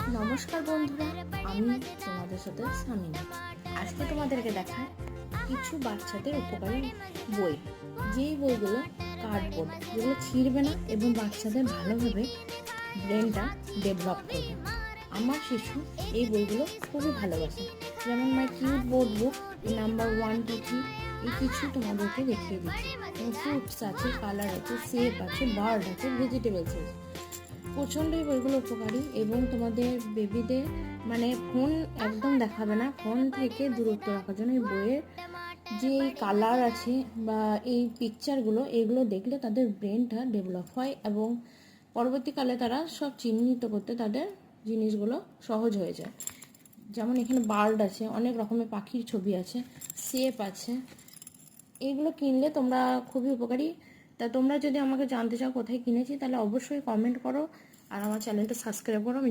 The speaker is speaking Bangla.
নমস্কার বন্ধুরা, আমি তোমাদের সাথে সামিনা। আজকে তোমাদেরকে দেখায় কিছু বাচ্চাদের উপকারী বই, যেই বইগুলো কার্ডবোর্ড, যেগুলো ছিঁড়বে না এবং বাচ্চাদের ভালোভাবে ব্রেনটা ডেভেলপ করবে। আমার শিশু এই বইগুলো খুবই ভালোবাসে, যেমন my cute board book number 1, 2, 3 এই কিছু তোমাদেরকে দেখিয়ে দিচ্ছি। ফ্রুটস আছে, কালার আছে, শেপ আছে, বার্ড আছে, ভেজিটেবলস আছে। প্রচণ্ডই বইগুলো উপকারী এবং তোমাদের বেবিদের ফোন একদম দেখাবে না, ফোন থেকে দূরত্ব রাখার জন্য এই বইয়ের যে কালার আছে বা এই পিকচারগুলো, এগুলো দেখলে তাদের ব্রেনটা ডেভেলপ হয় এবং পরবর্তীকালে তারা সব চিহ্নিত করতে তাদের জিনিসগুলো সহজ হয়ে যায়। যেমন এখানে বার্ড আছে, অনেক রকমের পাখির ছবি আছে, শেপ আছে। এইগুলো কিনলে তোমরা খুবই উপকারী। তা তোমরা যদি আমাকে জানতে চাও কোথায় কিনেছি, তাহলে অবশ্যই কমেন্ট করো আর আমার চ্যানেলটা সাবস্ক্রাইব করো। আমি